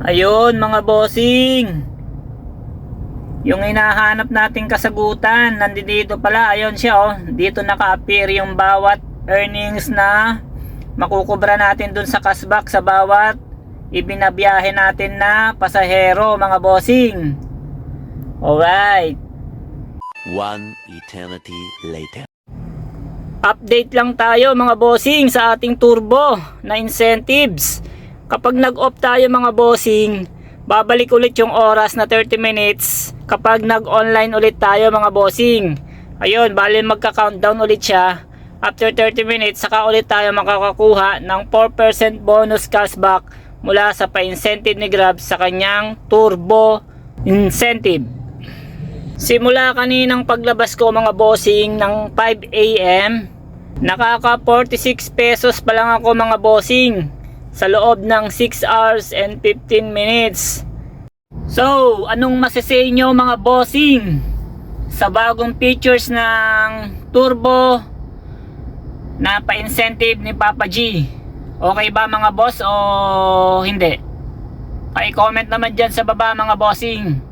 Ayun mga bossing, yung hinahanap nating kasagutan nandito pala. Ayun siya oh. Dito naka-appear yung bawat earnings na makukubra natin dun sa cashback sa bawat ibinabiyahe natin na pasahero mga bossing. Alright, One eternity later. update lang tayo mga bossing sa ating turbo na incentives. Kapag nag-off tayo mga bossing, babalik ulit yung oras na 30 minutes kapag nag-online ulit tayo mga bossing. Ayun, bali magka-countdown ulit siya. After 30 minutes, saka ulit tayo makakakuha ng 4% bonus cashback mula sa pa-incentive ni Grab sa kanyang turbo incentive. Simula kaninang paglabas ko mga bossing ng 5 AM, nakaka 46 pesos pa lang ako mga bossing sa loob ng 6 hours and 15 minutes. So, anong masasay nyo mga bossing sa bagong features ng turbo na pa-incentive ni Papa G? Okay ba mga boss o hindi? Pa-comment naman dyan sa baba mga bossing.